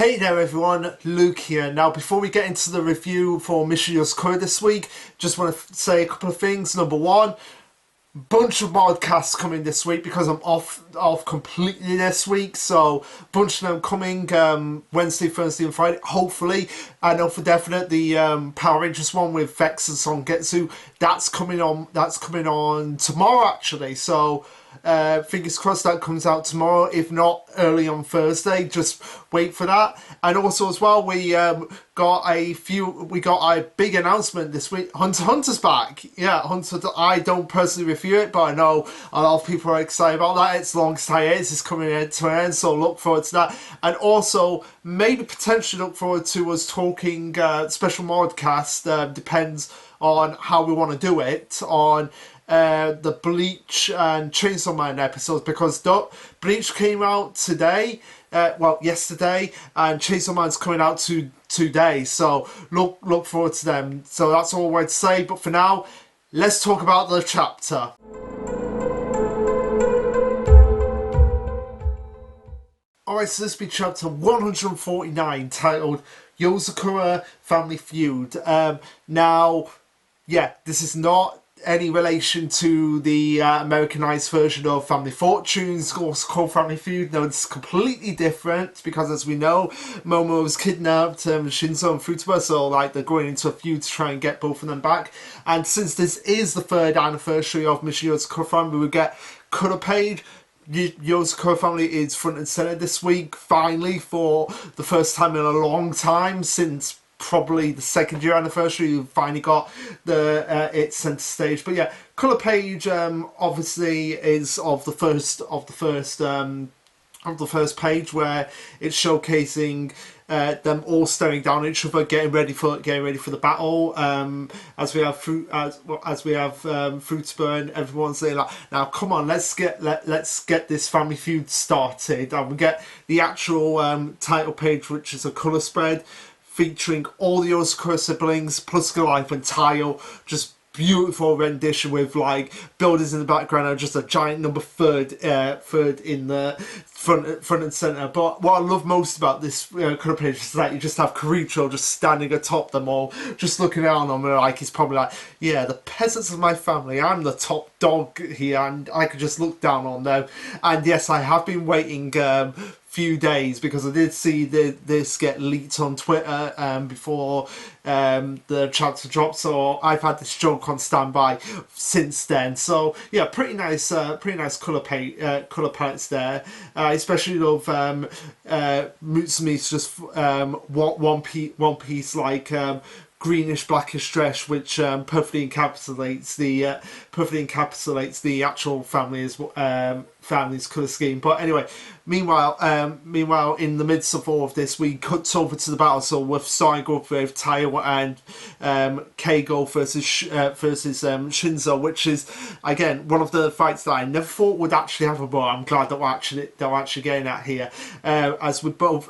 Hey there everyone, Luke here. Now before we get into the review for Mission Yozakura this week, just want to say a couple of things. Number one, bunch of podcasts coming this week because I'm off completely this week, so bunch of them coming Wednesday, Thursday and Friday, hopefully. I know for definite the Power Rangers one with Vex and Songetsu, that's coming on tomorrow actually, so fingers crossed that comes out tomorrow, if not early on Thursday. Just wait for that. And also as well, we got a big announcement this week. Hunter x Hunter's back. Yeah, Hunter. I don't personally review it, but I know a lot of people are excited about that. Its longest hiatus is coming to an end, so look forward to that. And also maybe potentially look forward to us talking special modcast. Depends on how we want to do it on the Bleach and Chainsaw Man episodes, because Bleach came out today, yesterday, and Chainsaw Man's coming out today, so look forward to them. So that's all I want to say, but for now, let's talk about the chapter. Alright, so this will be chapter 149, titled Yozakura Family Feud. Now, yeah, this is not any relation to the Americanized version of Family Fortunes, also called Family Feud. No, it's completely different because, as we know, Momo was kidnapped, Shinzo and Futaba, so like they're going into a feud to try and get both of them back. And since this is the 3rd anniversary of Mission Yozakura Family, we get Color Page. Yozakura Family is front and center this week, finally, for the first time in a long time, since probably the 2nd year anniversary. We finally got its center stage. But yeah, Color Page obviously is of the first page, where it's showcasing them all staring down at each other, getting ready for the battle. As we have Futaba and everyone's saying like, now come on, let's get this family feud started. And we get the actual title page, which is a color spread featuring all the Yozakura siblings plus Goliath and Tile. Just beautiful rendition with like buildings in the background and just a giant number third in the front and center. But what I love most about this color page is that you just have Kiricho just standing atop them all, just looking down on them, like he's probably like, yeah, the peasants of my family, I'm the top dog here, and I could just look down on them. And yes, I have been waiting few days, because I did see this get leaked on Twitter before the chapter dropped, so I've had this joke on standby since then. So yeah, pretty nice color palettes there. Especially love Mutsumi's just one piece like greenish blackish dress, which perfectly encapsulates the actual family's colour scheme. But anyway, meanwhile, in the midst of all of this, we cut over to the battle. So we're starting up with Taiyo and Keigo versus Shinzo, which is again one of the fights that I never thought would actually happen, but I'm glad that they're actually getting at here. As we have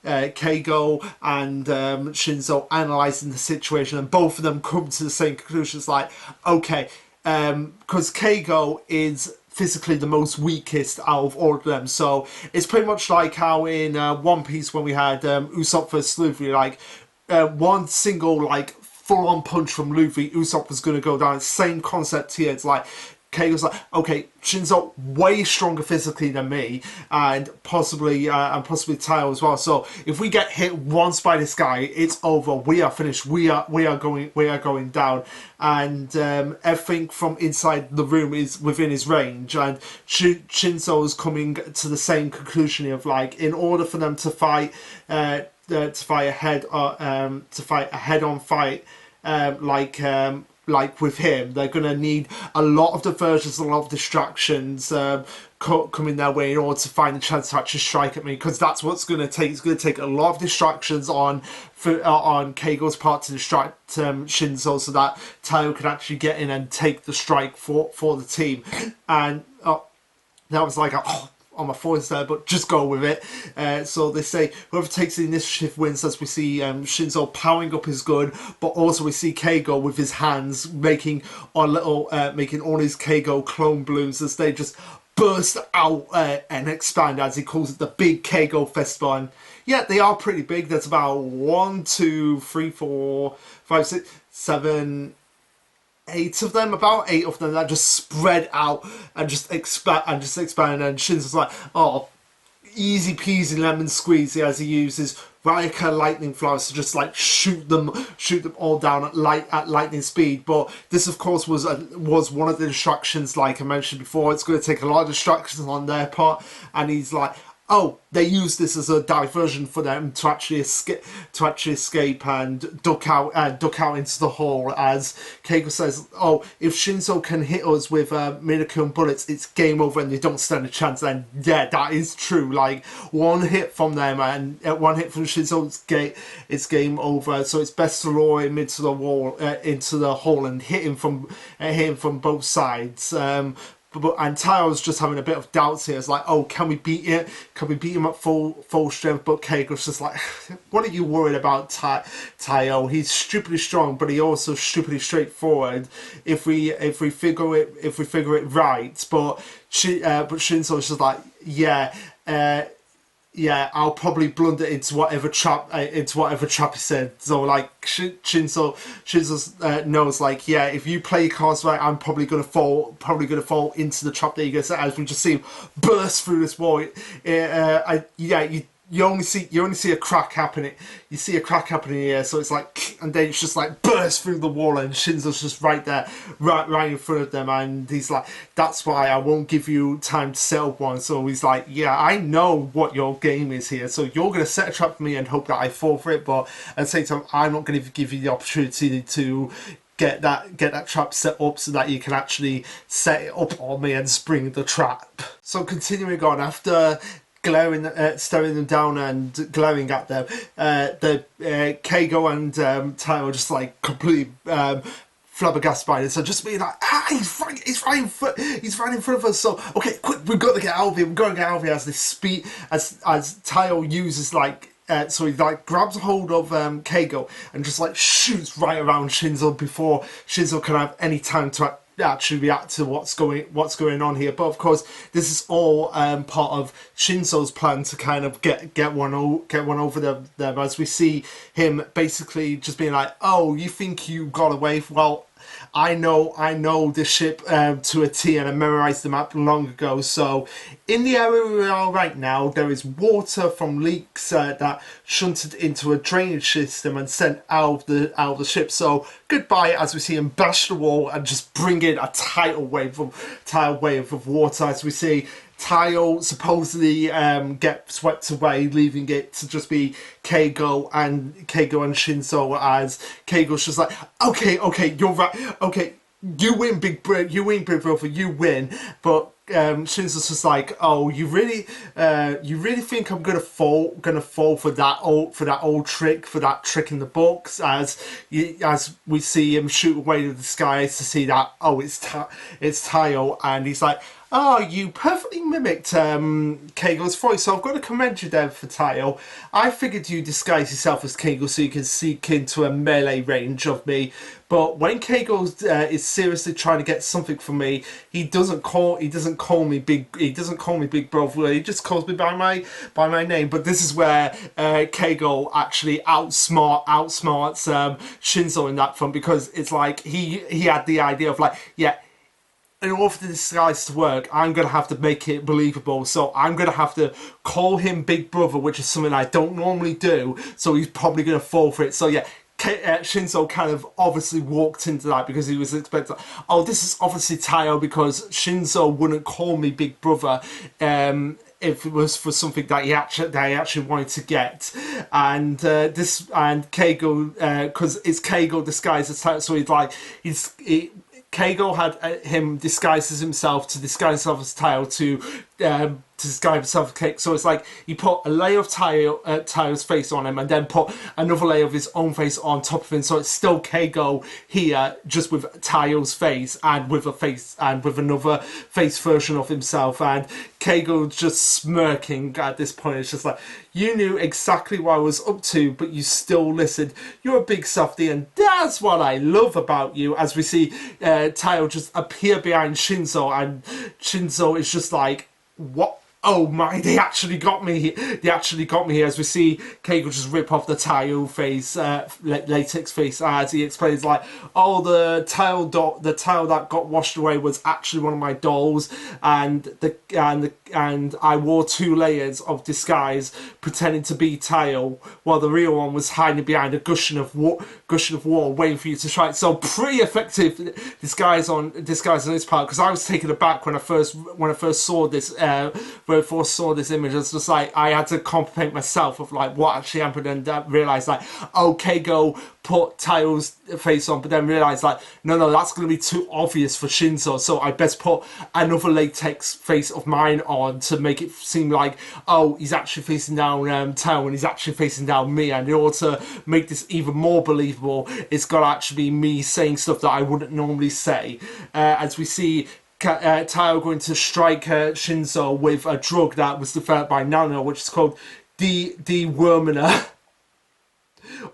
Keigo and Shinzo analysing the situation, and both of them come to the same conclusions, like, okay, because Keigo is physically the most weakest out of all of them, so it's pretty much like how in One Piece when we had Usopp versus Luffy, like one single like full-on punch from Luffy, Usopp was going to go down. Same concept here. It's like Keigo's like, okay, Shinzo way stronger physically than me, and possibly Taiyo as well. So if we get hit once by this guy, it's over. We are finished. We are going down. And everything from inside the room is within his range. And Shinzo is coming to the same conclusion of like, in order for them to fight a head-on fight, like with him, they're going to need a lot of diversions, a lot of distractions coming their way in order to find a chance to actually strike at me, because that's what's going to take. It's going to take a lot of distractions on Keigo's part to distract Shinzo, so that Taiyo can actually get in and take the strike for the team. And that was like on my voice there, but just go with it. So they say whoever takes the initiative wins, as we see Shinzo powering up his gun, but also we see Keigo with his hands making all his Keigo clone balloons as they just burst out and expand, as he calls it, the big Keigo Festival. And yeah, they are pretty big. There's about 1, 2, 3, 4, 5, 6, 7, 8 of them, about 8 of them that just spread out and just expand and Shinzo's like, oh, easy peasy lemon squeezy, as he uses Rayaka lightning flowers to just like shoot them all down at lightning speed. But this of course was one of the distractions, like I mentioned before. It's going to take a lot of distractions on their part, and he's like, oh, they use this as a diversion for them to actually escape and duck out into the hole. As Keigo says, oh, if Shinzo can hit us with Minakun bullets, it's game over and they don't stand a chance. And yeah, that is true. Like, one hit from them and one hit from Shinzo, it's game over. So it's best to lure him into the wall, into the hole, and hit him from both sides. And Taio's just having a bit of doubts here. It's like, oh, can we beat it? Can we beat him at full strength? But Keigo's just like, what are you worried about, Taio? He's stupidly strong, but he also stupidly straightforward. If we figure it right. But Shinzo's just like, yeah. Yeah, I'll probably blunder into whatever trap he said. So like Shinzo knows, like, yeah, if you play your cards right, I'm probably gonna fall into the trap that you're gonna set. As we just see him burst through this wall. You only see a crack happening. You see a crack happening here, so it's like, and then it's just like burst through the wall, and Shinzo's just right there, right in front of them, and he's like, that's why I won't give you time to set up one. So he's like, yeah, I know what your game is here, so you're gonna set a trap for me and hope that I fall for it, but at the same time, I'm not gonna give you the opportunity to get that trap set up so that you can actually set it up on me and spring the trap. So continuing on, after staring them down and glaring at them, the Keigo and Taio are just like completely flabbergasted by this. So just being like, he's right in front of us. So okay, quick, we've got to get out of here. We've got to get out of here. As Taio uses like. So he like grabs a hold of Keigo and just like shoots right around Shinzo before Shinzo can have any time to actually react to what's going on here. But of course, this is all part of Shinzo's plan to kind of get one over them. As we see him basically just being like, "Oh, you think you got away? Well, I know this ship to a T, and I memorized the map long ago. So in the area we are right now, there is water from leaks that shunted into a drainage system and sent out of the ship. So goodbye." As we see him bash the wall and just bring in a tidal wave of water. As we see Taio supposedly get swept away, leaving it to just be Keigo and Shinzo. As Keigo's just like, okay, you're right. Okay, you win, big brother. You win. But Shinzo's just like, oh, you really think I'm gonna fall for that old trick, for that trick in the books? As we see him shoot away to the skies to see that, oh, it's Taio, and he's like, oh, you perfectly mimicked Keigo's voice, so I've got to commend you there for Taio. I figured you disguise yourself as Keigo so you can sneak into a melee range of me. But when Keigo is seriously trying to get something from me, he doesn't call me big brother. He just calls me by my name. But this is where Keigo actually outsmarts Shinzo in that front, because it's like he had the idea of like, yeah, in order for the disguise to work, I'm going to have to make it believable. So I'm going to have to call him Big Brother, which is something I don't normally do. So he's probably going to fall for it. So yeah, Shinzo kind of obviously walked into that because he was expecting, oh, this is obviously Taio, because Shinzo wouldn't call me Big Brother if it was for something that he actually wanted to get. And Keigo, because it's Keigo disguised as Taio, so Keigo had him disguise himself as Taio to disguise himself as Cake. So it's like he put a layer of Tayo's face on him and then put another layer of his own face on top of him. So it's still Keigo here, just with Tayo's face and with another face version of himself. And Keigo's just smirking at this point. It's just like, you knew exactly what I was up to, but you still listened. You're a big softie, and that's what I love about you. As we see Tayo just appear behind Shinzo, and Shinzo is just like, what? Oh my, they actually got me. They actually got me here. As we see Keigo just rip off the Tayo face, latex face, as he explains like, oh, the tile that got washed away was actually one of my dolls, and I wore 2 layers of disguise pretending to be Tayo, while the real one was hiding behind a gushing of water, waiting for you to try it. So pretty effective disguise on this part, because I was taken aback when I first saw this. When I first saw this image, it's just like I had to compliment myself of like what actually happened, and realised like, oh, Keigo put Tayo's face on, but then realised like, no, that's going to be too obvious for Shinzo, so I best put another latex face of mine on to make it seem like, oh, he's actually facing down Tayo and he's actually facing down me. And in order to make this even more believable, it's got to actually be me saying stuff that I wouldn't normally say. As we see Tayo going to strike Shinzo with a drug that was developed by Nano, which is called deworminer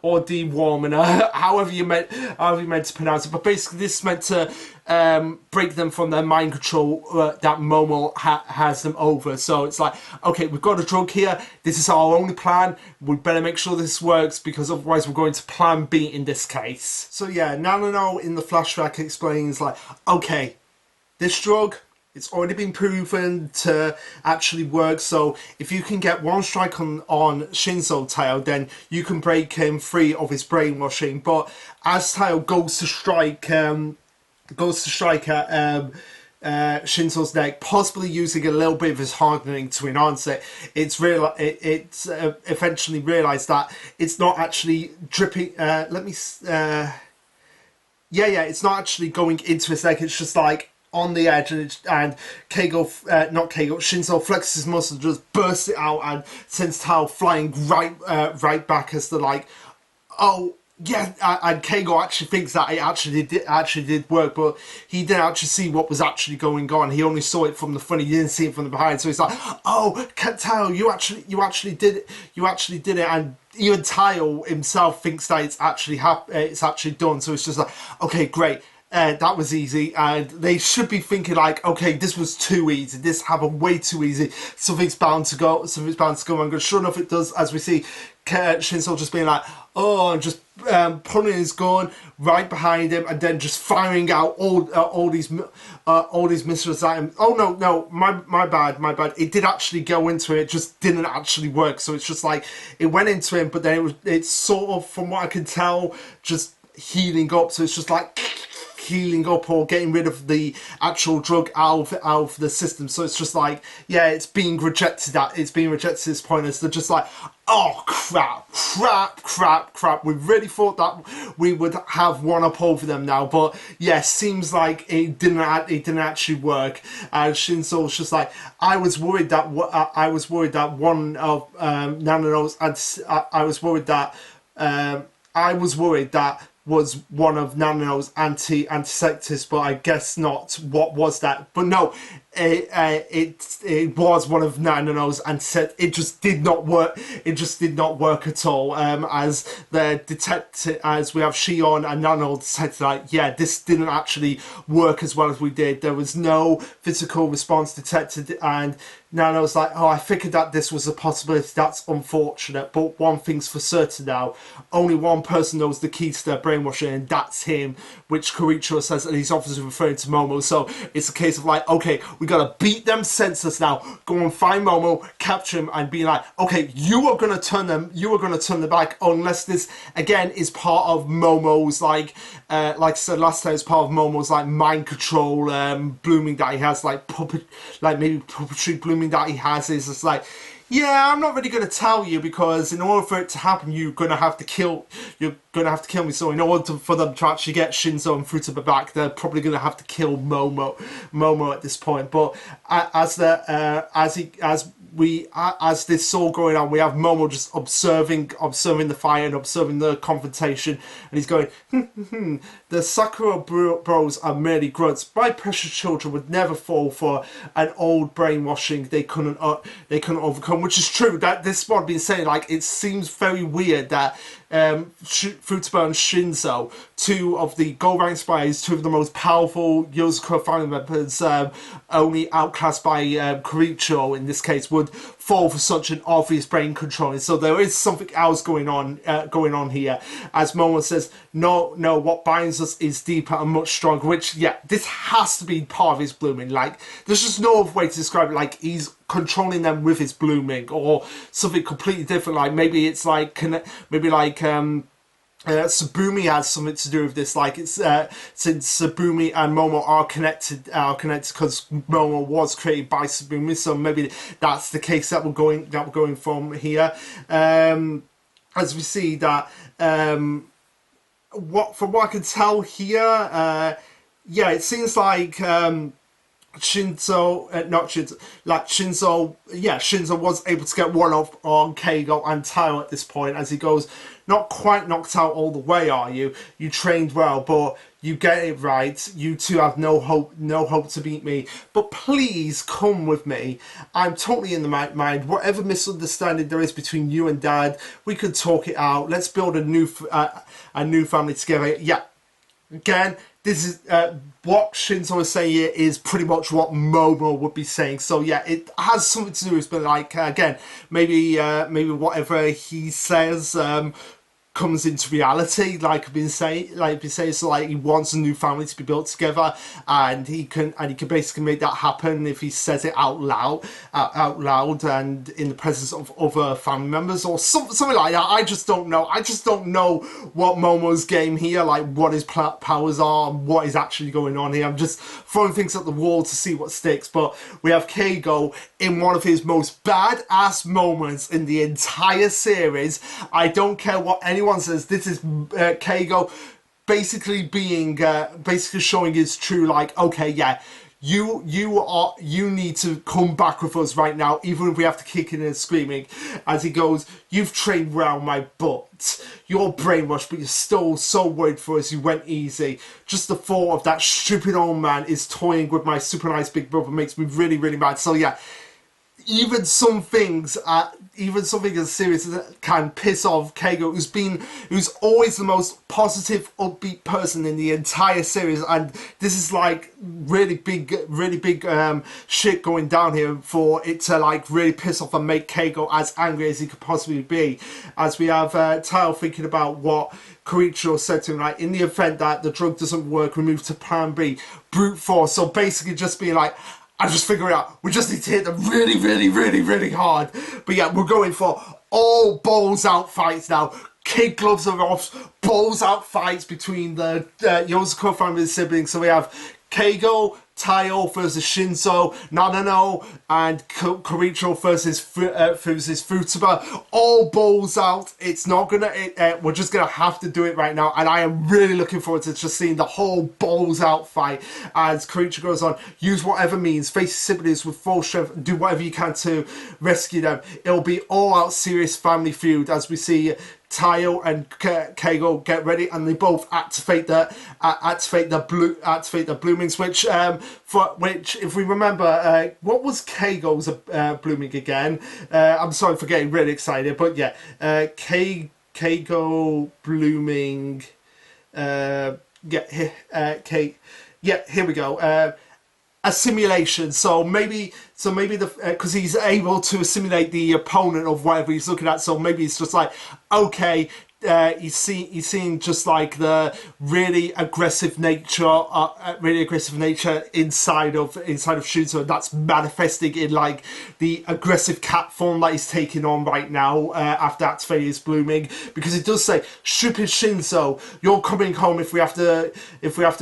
or deworminer, however you meant to pronounce it. But basically, this is meant to break them from their mind control that Momo has them over. So it's like, okay, we've got a drug here. This is our only plan. We better make sure this works, because otherwise we're going to plan B in this case. So yeah, Nano in the flashback explains like, okay, this drug, it's already been proven to actually work, so if you can get one strike on Shinzo Tayo, then you can break him free of his brainwashing. But as Tayo goes to strike at Shinzo's neck, possibly using a little bit of his hardening to enhance it, it's eventually realised that it's not actually dripping. It's not actually going into his neck. It's just like on the edge, and Shinzo flexes his muscle, just bursts it out, and sends Tao flying right back as the like, oh yeah, and Keigo actually thinks that it actually did work, but he didn't actually see what was actually going on. He only saw it from the front. He didn't see it from the behind. So he's like, oh, Tao, you actually did it. You actually did it. And even Tao himself thinks that it's actually done. So it's just like, okay, great. That was easy, and they should be thinking like, okay, this was too easy. This happened way too easy. Something's bound to go. And sure enough, it does. As we see Shinzo just being like, oh, and just pulling his gun right behind him, and then just firing out all these missiles at him. Oh no, my bad. It did actually go into him. It just didn't actually work. So it's just like it went into him, but then it's sort of, from what I can tell, just healing up. So it's just like healing up or getting rid of the actual drug out of the system. So it's just like, yeah, it's being rejected at this point. As they're just like, oh crap, we really thought that we would have one up over them now, but yeah, seems like it didn't actually work. And Shinzo's just like, I was worried that one of Nano's, I was worried that was one of Nano's antiseptics, but I guess not. What was that? But no, it was one of Nano's antiseptics. It just did not work. It just did not work at all. As we have Shion and Nano detected, like, yeah, this didn't actually work as well as we did. There was no physical response detected, and Nano's like, oh, I figured that this was a possibility. That's unfortunate, but one thing's for certain now. Only one person knows the key to their brainwashing, and that's him, which Koricho says, and he's obviously referring to Momo. So it's a case of like, okay, we gotta beat them senseless now. Go and find Momo, capture him, and be like, okay, you are gonna turn them back, unless this again is part of Momo's like I said last time, it's part of Momo's like mind control blooming that he has, like puppetry blooming that he has. Is just like, Yeah, I'm not really going to tell you because in order for it to happen, you're gonna have to kill me. So in order for them to actually get Shinzo and Futaba back, they're probably going to have to kill Momo at this point. But as this is all going on, we have Momo just observing the fight and observing the confrontation, and he's going, the Sakura bros are merely grunts. My precious children would never fall for an old brainwashing they couldn't overcome, which is true. That this is what I've been saying. Like, it seems very weird that Futaba and Shinzo, two of the Gold Rank spies, two of the most powerful Yozakura family members, only outclassed by Koricho in this case, would fall for such an obvious brain controlling. So there is something else going on here. As Momo says, no, what binds us is deeper and much stronger. Which, yeah, this has to be part of his blooming. Like, there's just no other way to describe it. Like, he's controlling them with his blooming, or something completely different. Like, maybe it's like Tsubumi has something to do with this. Like, it's since Tsubumi and Momo are connected because Momo was created by Tsubumi, so maybe that's the case that we're going from here. As we see that, from what I can tell here, yeah, it seems like Shinzo was able to get one off on Keigo and Tao at this point, as he goes, not quite knocked out all the way, are you? You trained well, but you get it right. You two have no hope to beat me. But please come with me. I'm totally in the right mind. Whatever misunderstanding there is between you and Dad, we could talk it out. Let's build a new family together. Yeah. Again, this is what Shinzo is saying here is pretty much what Momo would be saying. So yeah, it has something to do with, but like again, maybe whatever he says comes into reality, like I've been saying, so like he wants a new family to be built together, and he can basically make that happen if he says it out loud, and in the presence of other family members or something like that. I just don't know what Momo's game here, like what his powers are, what is actually going on here. I'm just throwing things at the wall to see what sticks. But we have Keigo in one of his most badass moments in the entire series. I don't care what anyone says, this is Keigo basically showing his true, like, okay, yeah, you need to come back with us right now, even if we have to kick in and screaming, as he goes, you've trained round my butt, you're brainwashed, but you're still so worried for us, you went easy. Just the thought of that stupid old man is toying with my super nice big brother makes me really, really mad. So yeah, even something as serious as that can piss off Keigo, who's always the most positive, upbeat person in the entire series, and this is like really big shit going down here for it to like really piss off and make Keigo as angry as he could possibly be. As we have Tao thinking about what Koricho said to him, like, in the event that the drug doesn't work, we move to plan B, brute force. So basically just being like, I just figure it out. We just need to hit them really, really, really, really hard. But yeah, we're going for all balls out fights now. Kid gloves are off. Balls out fights between the Yozakura family siblings. So we have Keigo, Taiyo versus Shinzo, Nanano, and Koricho versus Futaba. All balls out. It's not gonna. We're just gonna have to do it right now, and I am really looking forward to just seeing the whole balls out fight as Koricho goes on. Use whatever means, face siblings with full strength, do whatever you can to rescue them. It'll be all out serious family feud as we see Taiyo and Keigo get ready, and they both activate the blooming switch. Which, if we remember, what was Keigo's blooming again? I'm sorry for getting really excited, but yeah, Keigo blooming. Yeah, here we go. Assimilation. So maybe the because he's able to assimilate the opponent of whatever he's looking at. So maybe it's just like, okay, he's seeing just like the really aggressive nature inside of Shinzo. That's manifesting in like the aggressive cat form that he's taking on right now after activating his blooming. Because it does say, "Stupid Shinzo, you're coming home if we have to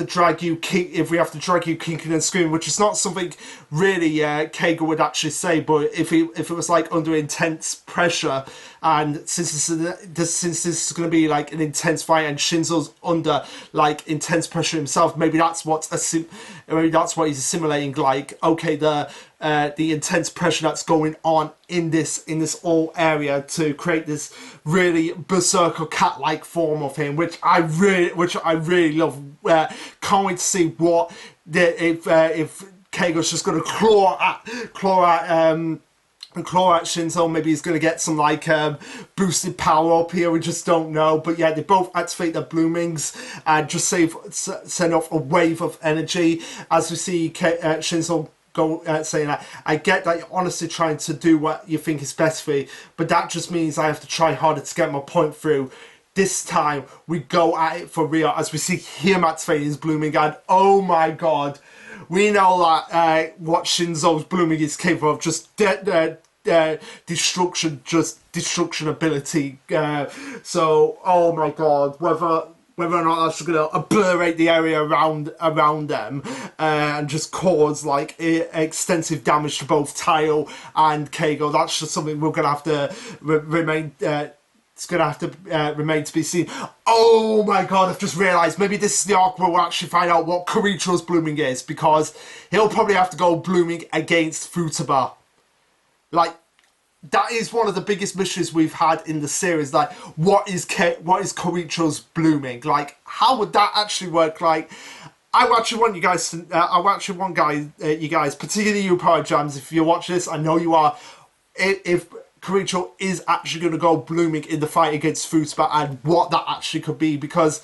drag you kicking and screaming," which is not something really Keigo would actually say. But if it was like under intense pressure, and since this is going to be like an intense fight and Shinzo's under like intense pressure himself, maybe that's what he's assimilating. Like, okay, the intense pressure that's going on in this whole area to create this really berserker cat-like form of him, which I really love. Can't wait to see what if Keigo's just going to claw at Shinzo. Maybe he's going to get some like boosted power up here, we just don't know. But yeah, they both activate their bloomings and just send off a wave of energy as we see Shinzo go saying that, "I get that you're honestly trying to do what you think is best for you, but that just means I have to try harder to get my point through. This time we go at it for real," as we see him activating his blooming, and oh my god, we know that what Shinzo's blooming is capable of, just destruction ability. So, oh my god, whether or not that's going to obliterate the area around them and just cause like extensive damage to both Tayo and Keigo, that's just something we're going to have to remain. It's going to have to remain to be seen. Oh my god, I've just realised maybe this is the arc where we'll actually find out what Koricho's blooming is, because he'll probably have to go blooming against Futaba. Like, that is one of the biggest mysteries we've had in the series. Like, what is Koricho's blooming? Like, how would that actually work? Like, I actually want you guys to, you guys, particularly you Power Jams, if you're watching this, I know you are, if Koricho is actually going to go blooming in the fight against Futaba, and what that actually could be, because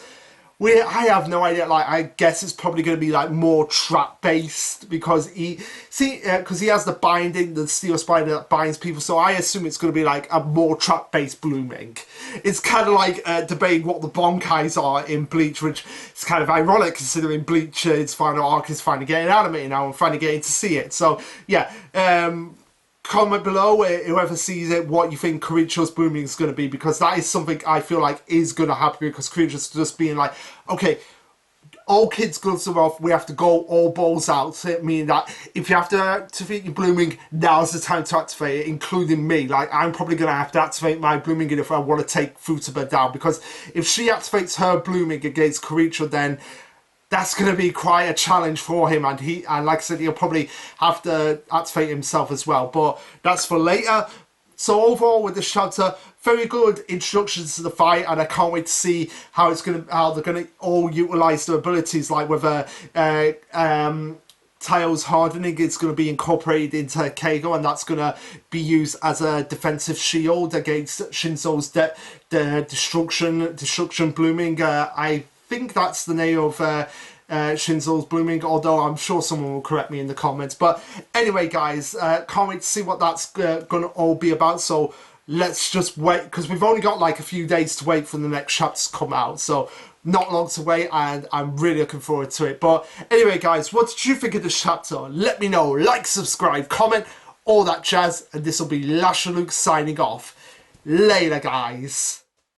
I have no idea. Like, I guess it's probably going to be like more trap based, because he has the binding, the steel spider that binds people. So I assume it's going to be like a more trap based blooming. It's kind of like debating what the Bonkais are in Bleach, which is kind of ironic considering Bleach, its final arc is finally getting animated now and finally getting to see it. So yeah. Comment below, whoever sees it, what you think Koricho's blooming is going to be, because that is something I feel like is going to happen, because Koricho's just being like, okay, all kids' gloves are off, we have to go all balls out, meaning that if you have to activate your blooming, now's the time to activate it, including me. Like, I'm probably going to have to activate my blooming if I want to take Futaba down, because if she activates her blooming against Koricho, then that's going to be quite a challenge for him, and like I said, he'll probably have to activate himself as well, but that's for later. So overall, with this chapter, very good introductions to the fight, and I can't wait to see how they're gonna all utilize their abilities, like whether Tayo's hardening is going to be incorporated into Keigo, and that's going to be used as a defensive shield against Shinzo's destruction blooming. I think that's the name of Shinzo's blooming, although I'm sure someone will correct me in the comments. But anyway, guys, can't wait to see what that's going to all be about. So let's just wait, because we've only got like a few days to wait for the next chapters to come out. So not long to wait, and I'm really looking forward to it. But anyway, guys, what did you think of this chapter? Let me know. Like, subscribe, comment, all that jazz. And this will be Lasherluke signing off. Later, guys.